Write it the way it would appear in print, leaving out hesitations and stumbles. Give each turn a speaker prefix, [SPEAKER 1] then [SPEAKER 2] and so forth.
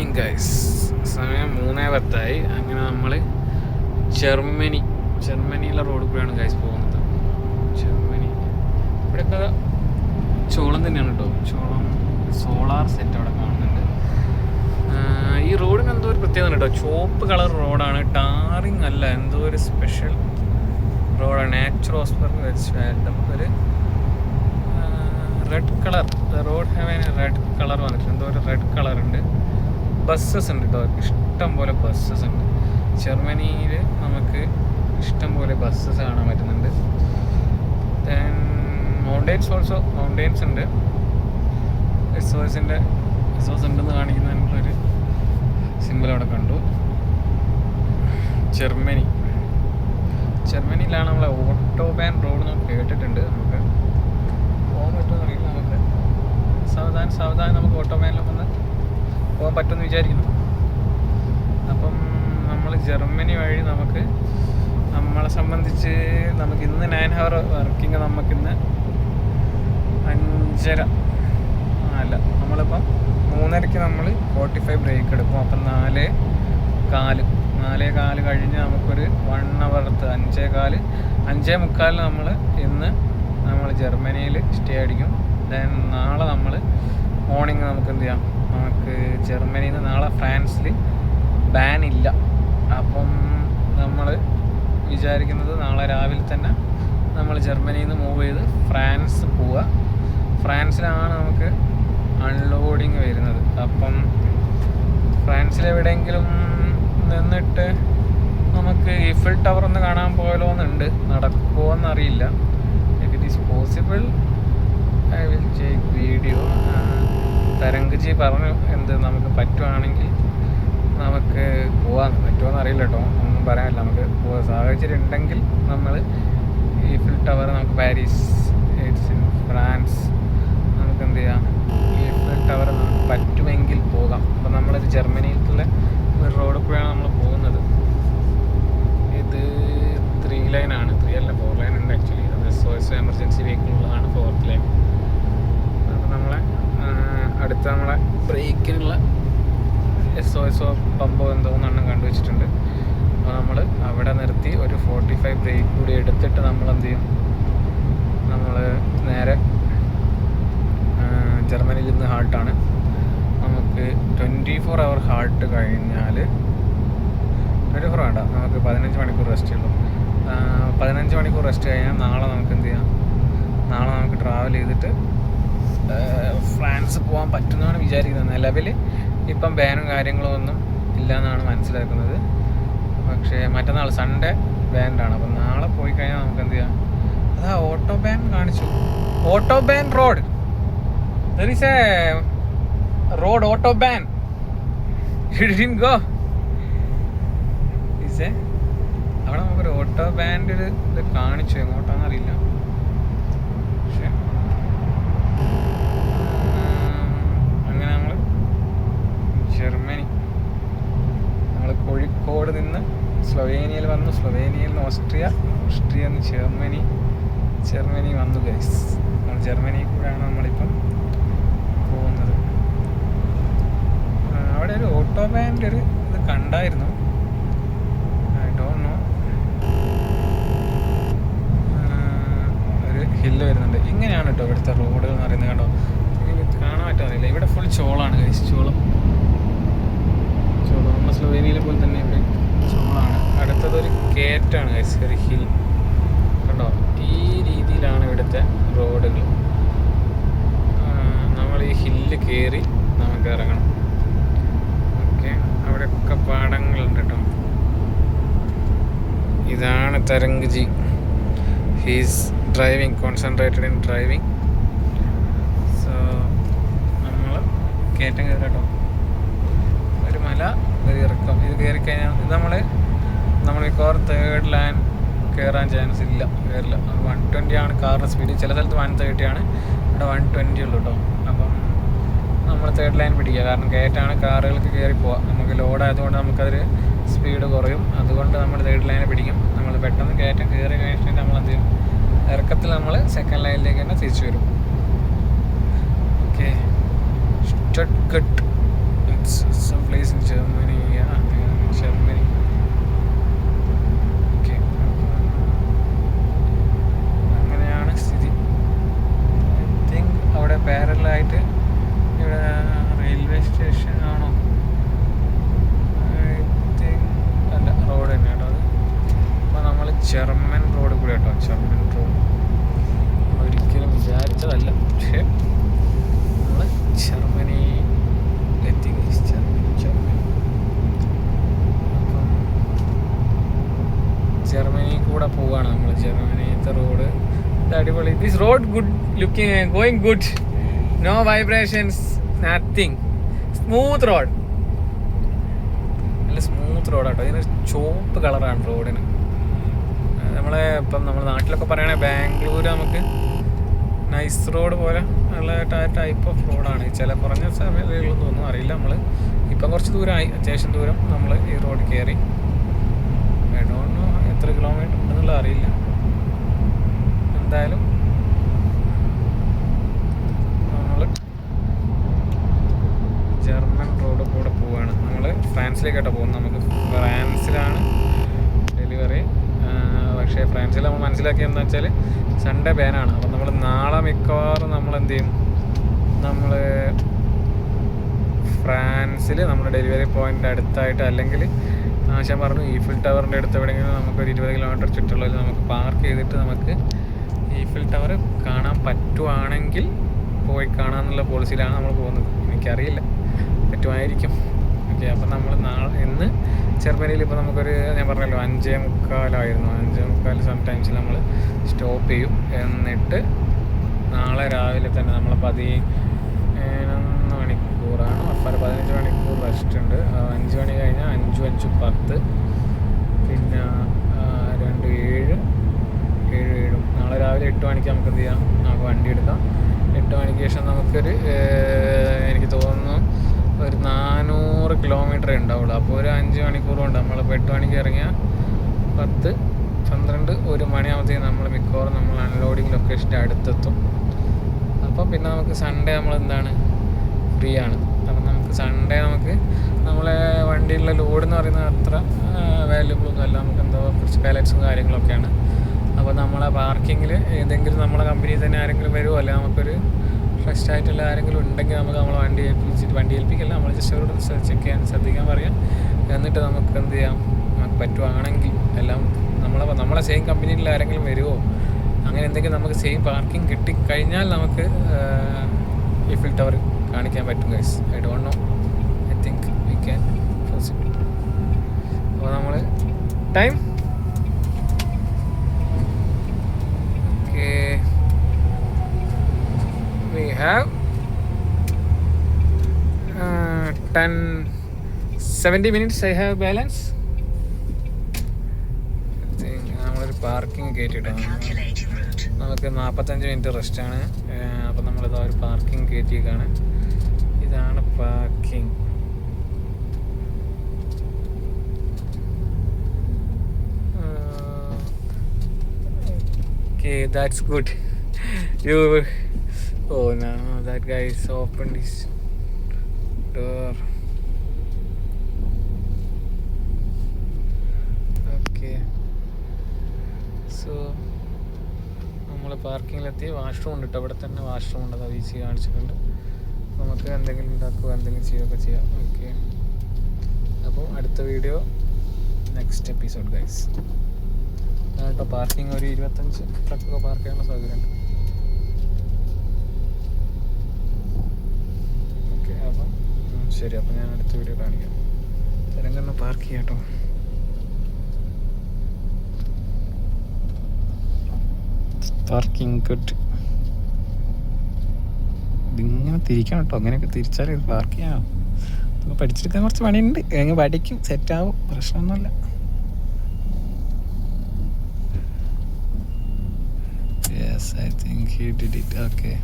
[SPEAKER 1] Morning guys. സമയം 3:10. അങ്ങനെ നമ്മൾ ജർമ്മനിയിലെ റോഡിൽ കൂടെയാണ് ഗൈസ് പോകുന്നത്. ജർമ്മനി ഇവിടെയൊക്കെ ചോളം തന്നെയാണ് കേട്ടോ. ചോളം സോളാർ സെറ്റ് അവിടെ കാണുന്നുണ്ട്. ഈ റോഡിന് എന്തോ ഒരു പ്രത്യേകത കേട്ടോ. ചുവപ്പ് കളർ റോഡാണ്, ടാറിങ് അല്ല, എന്തോ ഒരു സ്പെഷ്യൽ റോഡാണ്. നാച്ചുറോസ്ബർഗ് ഒരു red colour, road have red colour വന്നിട്ടുണ്ട്. എന്തോ ഒരു റെഡ് കളർ ഉണ്ട്. ബസ്സസ് ഉണ്ട് കേട്ടോ, ഇഷ്ടം പോലെ ബസ്സസ് ഉണ്ട്. ജർമ്മനിയിൽ നമുക്ക് ഇഷ്ടം പോലെ ബസ്സസ് കാണാൻ പറ്റുന്നുണ്ട്. ദെൻ മൗണ്ടെയ്ൻസ് ഉണ്ട്. എസോസ് ഉണ്ടെന്ന് കാണിക്കുന്നതിനുള്ളൊരു സിമ്പിൾ അവിടെ കണ്ടു. ജർമ്മനിയിലാണ് നമ്മളെ ഓട്ടോബാൻ റോഡ് നമുക്ക് കേട്ടിട്ടുണ്ട്. നമുക്ക് പോകാൻ പറ്റുമെന്ന് അറിയില്ല. നമുക്ക് സാവധാനം നമുക്ക് ഓട്ടോബാനിലൊക്കെ ഒന്ന് പോകാൻ പറ്റുമെന്ന് വിചാരിക്കുന്നു. അപ്പം നമ്മൾ ജർമ്മനി വഴി നമ്മളെ സംബന്ധിച്ച് നമുക്ക് ഇന്ന് 9 hour വർക്കിംഗ്, നമുക്കിന്ന് 5:30 അല്ല, നമ്മളിപ്പം 3:30 നമ്മൾ 45 ബ്രേക്ക് എടുക്കും. അപ്പം 4:15 കഴിഞ്ഞ് നമുക്കൊരു 1 hour 5:45 നമ്മൾ ജർമ്മനിയിൽ സ്റ്റേ അടിക്കും. ദെൻ നാളെ നമ്മൾ മോർണിംഗ് നമുക്ക് എന്ത് ചെയ്യാം, നമുക്ക് ജർമ്മനിയിൽ നിന്ന് നാളെ ഫ്രാൻസിൽ ബാൻ ഇല്ല. അപ്പം നമ്മൾ വിചാരിക്കുന്നത് നാളെ രാവിലെ തന്നെ നമ്മൾ ജർമ്മനിയിൽ നിന്ന് മൂവ് ചെയ്ത് ഫ്രാൻസ് പോവുക. ഫ്രാൻസിലാണ് നമുക്ക് അൺലോഡിങ് വരുന്നത്. അപ്പം ഫ്രാൻസിലെവിടെയെങ്കിലും നിന്നിട്ട് നമുക്ക് ഈഫിൽ ടവർ ഒന്ന് കാണാൻ പോയാലോന്നുണ്ട്. നടക്കുമോ എന്നറിയില്ല. If it is possible I will take video. തരംഗ്ജി പറഞ്ഞു നമുക്ക് പറ്റുവാണെങ്കിൽ നമുക്ക് പോകാൻ പറ്റുമോയെന്ന് അറിയില്ല കേട്ടോ, ഒന്നും പറയാനില്ല. നമുക്ക് പോകാൻ സാഹചര്യം ഉണ്ടെങ്കിൽ നമ്മൾ ഈഫിൽ ടവർ, നമുക്ക് പാരീസ്, ഇറ്റ്സ് ഇൻ ഫ്രാൻസ്, നമുക്ക് എന്ത് ചെയ്യാം, ഈഫിൽ ടവർ നമുക്ക് പറ്റുമെങ്കിൽ പോകാം. അപ്പം നമ്മളിത് ജർമ്മനിയിലുള്ള ഒരു റോഡ് കൂടെയാണ് നമ്മൾ പോകുന്നത്. ഇത് 3 ലൈൻ ആണ്, 3 അല്ല 4 ലൈൻ ഉണ്ട് ആക്ച്വലി. അത് സോഴ്സ് എമർജൻസി വെഹിക്കിളുള്ളതാണ് 4th ലൈൻ. അപ്പം നമ്മളെ അടുത്ത നമ്മളെ ബ്രേക്കിനുള്ള SOS പമ്പോ എന്തോന്നെണ്ണം കണ്ടുവച്ചിട്ടുണ്ട്. അപ്പോൾ നമ്മൾ അവിടെ നിർത്തി ഒരു 45 ബ്രേക്ക് കൂടി എടുത്തിട്ട് നമ്മൾ എന്ത് ചെയ്യും, നമ്മൾ നേരെ ജർമ്മനിയിൽ നിന്ന് ഹാൾട്ടാണ്. നമുക്ക് 24 hour ഹാൾട്ട് കഴിഞ്ഞാൽ 24 വേണ്ട, നമുക്ക് 15 മണിക്കൂർ റെസ്റ്റ് ഉള്ളൂ. 15 മണിക്കൂർ റെസ്റ്റ് കഴിഞ്ഞാൽ നാളെ നമുക്ക് എന്ത് ചെയ്യാം, നാളെ നമുക്ക് ട്രാവൽ ചെയ്തിട്ട് ഫ്രാൻസ് പോകാൻ പറ്റുന്നതാണ് വിചാരിക്കുന്നത്. നിലവിൽ ഇപ്പം ബാനും കാര്യങ്ങളും ഒന്നും ഇല്ല എന്നാണ് മനസ്സിലാക്കുന്നത്. പക്ഷേ മറ്റന്നാൾ സൺഡേ ബാൻഡാണ്. അപ്പം നാളെ പോയി കഴിഞ്ഞാൽ നമുക്ക് എന്ത് ചെയ്യാം, അതാ ഓട്ടോ ബാൻ കാണിച്ചു. Autobahn road, there is a road autobahn. You didn't go. അവിടെ നമുക്കൊരു ഓട്ടോ ബാൻ്റെ ഒരു ഇത് കാണിച്ചു, എങ്ങോട്ടാണെന്നറിയില്ല. പക്ഷേ അങ്ങനെ നമ്മൾ ജർമ്മനി, നമ്മൾ കോഴിക്കോട് നിന്ന് സ്ലൊവേനിയയിൽ വന്നു, സ്ലൊവേനിയയിൽ നിന്ന് ഓസ്ട്രിയയിൽ നിന്ന് ജർമ്മനി വന്നു ഗൈസ്. നമ്മൾ ജർമ്മനിയിൽ കൂടെയാണ് നമ്മളിപ്പം പോകുന്നത്. അവിടെ ഒരു ഓട്ടോ ബാൻ്റെ ഒരു ഇത് കണ്ടായിരുന്നു, ഐ ഡോണ്ട് നോ. ഒരു ഹില്ല് വരുന്നുണ്ട്. ഇങ്ങനെയാണ് കേട്ടോ ഇവിടുത്തെ റോഡുകൾ എന്ന് പറയുന്നത്. കണ്ടോ, കാണാൻ പറ്റാറില്ല. ഇവിടെ ഫുൾ ചോളാണ് ഗൈസ്. ചോളം നമ്മൾ സ്ലൊവേനിയയിലെ പോലെ തന്നെ ഇവിടെ ചോളാണ്. അടുത്തതൊരു കയറ്റാണ് ഗൈസ്, ഒരു ഹിൽ. കണ്ടോ, ഈ രീതിയിലാണ് ഇവിടുത്തെ റോഡുകൾ. നമ്മൾ ഈ ഹില്ല് കയറി നമുക്ക് ഇറങ്ങണം. ഓക്കെ, അവിടെയൊക്കെ പാടങ്ങളുണ്ട് കേട്ടോ. ഇതാണ് തരംഗ്ജി. He's driving, concentrated in driving. So നമ്മൾ കയറ്റം കയറി കേട്ടോ. ഒരു മല, ഒരു ഇറക്കം. ഇത് കയറിക്കഴിഞ്ഞാൽ ഇത് നമ്മൾ മിക്കവാറും 3rd ലൈൻ കയറാൻ ചാൻസ് ഇല്ല, കയറില്ല. 120 ആണ് കാറിൻ്റെ സ്പീഡ്. ചില സ്ഥലത്ത് 130 ആണ്, ഇവിടെ 120 ഉള്ളൂ കേട്ടോ. അപ്പം നമ്മൾ 3rd ലൈൻ പിടിക്കുക, കാരണം കയറ്റാണ്, കാറുകൾക്ക് കയറി പോവാം. നമുക്ക് ലോഡായതുകൊണ്ട് നമുക്കതൊരു സ്പീഡ് കുറയും. അതുകൊണ്ട് നമ്മൾ 3rd ലൈനെ പിടിക്കും. നമ്മൾ പെട്ടെന്ന് കയറ്റം കയറി കഴിഞ്ഞിട്ട് നമ്മൾ എന്ത് ചെയ്യും, ഇറക്കത്തിൽ നമ്മൾ 2nd ലൈനിലേക്ക് തന്നെ തിരിച്ചു വരും. Okay, Stuttgart some place in Germany. Yeah, Germany. Okay. അങ്ങനെയാണ് സ്ഥിതി. ഐ തിങ്ക് അവിടെ പാരലായിട്ട് ഇവിടെ റെയിൽവേ സ്റ്റേഷൻ ആണോ? ഐ തിങ്ക് അല്ല, റോഡ് തന്നെ കേട്ടോ അത്. അപ്പോൾ നമ്മൾ ജർമ്മൻ റോഡ് കൂടെ കേട്ടോ, ജർമ്മൻ റോഡ്. ഒരിക്കലും വിചാരിച്ചതല്ല, പക്ഷേ നമ്മൾ ജർമ്മനി എത്തി. ജർമ്മനി കൂടെ പോവുകയാണ് നമ്മൾ. ജർമ്മനിത്തെ റോഡ് അടിപൊളി. This road good looking, going good, no vibrations, nothing. Smooth road, നല്ല സ്മൂത്ത് റോഡാട്ടോ. ഇതിന് ചുവപ്പ് കളറാണ് റോഡിന്. നമ്മളെ ഇപ്പം നമ്മൾ നാട്ടിലൊക്കെ പറയുകയാണെങ്കിൽ ബാംഗ്ലൂർ നമുക്ക് നൈസ് റോഡ് പോലെ ഉള്ള ടൈപ്പ് ഓഫ് റോഡാണ്. ചില കുറഞ്ഞ സമയങ്ങളിലൊന്നും ഒന്നും അറിയില്ല. നമ്മൾ ഇപ്പം കുറച്ച് ദൂരമായി, അത്യാവശ്യം ദൂരം നമ്മൾ ഈ റോഡ് കയറി. ഐ ഡോണ്ട് നോ എത്ര കിലോമീറ്റർ ഉണ്ടെന്നുള്ള അറിയില്ല. എന്തായാലും നമ്മൾ ജർമ്മൻ റോഡ് കൂടെ പോവുകയാണ്. നമ്മൾ ഫ്രാൻസിലേക്കാട്ടോ പോകുന്നത്. നമുക്ക് ഫ്രാൻസിലാണ് ഡെലിവറി. പക്ഷേ ഫ്രാൻസിൽ നമ്മൾ മനസ്സിലാക്കിയത് എന്താ വെച്ചാൽ സൺഡേ ബാനാണ്. അപ്പം നമ്മൾ നാളെ മിക്കവാറും നമ്മൾ എന്ത് ചെയ്യും, നമ്മൾ ഫ്രാൻസിൽ നമ്മുടെ ഡെലിവറി പോയിൻ്റ് അടുത്തായിട്ട്, അല്ലെങ്കിൽ ആശാൻ പറഞ്ഞു ഈഫിൽ ടവറിൻ്റെ അടുത്ത് എവിടെയെങ്കിലും നമുക്കൊരു 20 കിലോമീറ്റർ ചുറ്റുള്ളതിൽ നമുക്ക് പാർക്ക് ചെയ്തിട്ട് നമുക്ക് ഈഫിൽ ടവർ കാണാൻ പറ്റുവാണെങ്കിൽ പോയി കാണാമെന്നുള്ള പോളിസിയിലാണ് നമ്മൾ പോകുന്നത്. എനിക്കറിയില്ല, പറ്റുമായിരിക്കും. ഓക്കെ, അപ്പം നമ്മൾ ഇന്ന് ജർമ്മനിയിൽ ഇപ്പോൾ നമുക്കൊരു, ഞാൻ പറഞ്ഞല്ലോ 5:45 5:45 സംടൈംസിൽ നമ്മൾ സ്റ്റോപ്പ് ചെയ്യും. എന്നിട്ട് നാളെ രാവിലെ തന്നെ നമ്മൾ 11 മണിക്കൂറാണ്, 15 മണിക്കൂർ റെസ്റ്റ് ഉണ്ട്. 5 മണി കഴിഞ്ഞാൽ 5 5 10, പിന്നെ 2 7 7 നാളെ രാവിലെ 8 മണിക്ക് നമുക്ക് എന്ത് ചെയ്യാം, നമുക്ക് വണ്ടി എടുക്കാം. 8 മണിക്ക് ശേഷം നമുക്കൊരു എനിക്ക് തോന്നുന്നു ഒരു 400 കിലോമീറ്റർ ഉണ്ടാവുള്ളൂ. അപ്പോൾ ഒരു 5 മണിക്കൂർ കൊണ്ട് നമ്മളിപ്പോൾ 8 മണിക്ക് ഇറങ്ങിയാൽ 10 12 1 മണിയാകുമ്പോഴത്തേക്കും നമ്മൾ മിക്കവാറും നമ്മൾ അൺലോഡിങ് ലൊക്കേഷൻ്റെ അടുത്തെത്തും. അപ്പം പിന്നെ നമുക്ക് സൺഡേ നമ്മൾ എന്താണ് ഫ്രീ ആണ്. അപ്പം നമുക്ക് സൺഡേ നമുക്ക് നമ്മളെ വണ്ടിയിലുള്ള ലോഡ് എന്ന് പറയുന്നത് അത്ര വാല്യുബിളൊന്നും അല്ല. നമുക്ക് എന്തോ കുറച്ച് പാലറ്റ്സും കാര്യങ്ങളൊക്കെയാണ്. അപ്പോൾ നമ്മളെ പാർക്കിങ്ങിൽ ഏതെങ്കിലും നമ്മളെ കമ്പനിയിൽ തന്നെ ആരെങ്കിലും വരുമോ, അല്ലെങ്കിൽ നമുക്കൊരു ഫസ്റ്റ് ആയിട്ടുള്ള ആരെങ്കിലും ഉണ്ടെങ്കിൽ നമുക്ക് നമ്മളെ വണ്ടി ഏൽപ്പിക്കില്ല, നമ്മൾ ജസ്റ്റ് അവരോട് ചെക്ക് ചെയ്യാൻ ശ്രദ്ധിക്കാൻ പറയാം. എന്നിട്ട് നമുക്ക് എന്ത് ചെയ്യാം, നമുക്ക് പറ്റുവാണെങ്കിൽ എല്ലാം നമ്മളെ സെയിം കമ്പനിയിൽ ആരെങ്കിലും വരുമോ, അങ്ങനെ എന്തെങ്കിലും നമുക്ക് സെയിം പാർക്കിംഗ് കിട്ടിക്കഴിഞ്ഞാൽ നമുക്ക് ഈഫിൽ ടവർ കാണിക്കാൻ പറ്റും guys. I don't know, I think we can possible. അപ്പോൾ നമ്മൾ time we have 70 minutes I have balance. നമ്മളൊരു പാർക്കിംഗ് കയറ്റിയിട്ടാണ് നമുക്ക് 45 മിനിറ്റ് റെസ്റ്റാണ്. അപ്പം നമ്മളിതാ ഒരു പാർക്കിംഗ് കയറ്റിയേക്കാണ്. ഇതാണ് parking. Okay, that's good. Oh no, that guy is opened his door. Okay, so നമ്മൾ പാർക്കിങ്ങിലെത്തി. Washroom ഉണ്ട് കേട്ടോ, ഇവിടെ തന്നെ വാഷ്റൂം ഉണ്ട്. അത് ഈസി കാണിച്ചിട്ടുണ്ട്. നമുക്ക് എന്തെങ്കിലും ഉണ്ടാക്കുക, എന്തെങ്കിലും ചെയ്യുകയൊക്കെ ചെയ്യാം. ഓക്കെ, അപ്പോൾ അടുത്ത വീഡിയോ നെക്സ്റ്റ് എപ്പിസോഡ് ഗൈസ്. കേട്ടോ പാർക്കിംഗ് ഒരു 25 ട്രക്കൊക്കെ പാർക്ക് ചെയ്യാനുള്ള സൗകര്യമുണ്ട്. ഓക്കെ, അപ്പം ശരി, അപ്പം ഞാൻ അടുത്ത വീഡിയോ കാണിക്കാം. തെരങ്കണ്ണ പാർക്ക് ചെയ്യാം കേട്ടോ. Parking good. ഇതിങ്ങനെ തിരിക്കണം കേട്ടോ, അങ്ങനെയൊക്കെ തിരിച്ചാൽ ഇത് പാർക്ക് ചെയ്യാം. പഠിച്ചെടുക്കാൻ കുറച്ച് പണിയുണ്ട്, എങ്ങനെ പഠിക്കും, സെറ്റാവും, പ്രശ്നമൊന്നുമില്ല. Yes, I think he did it. Okay.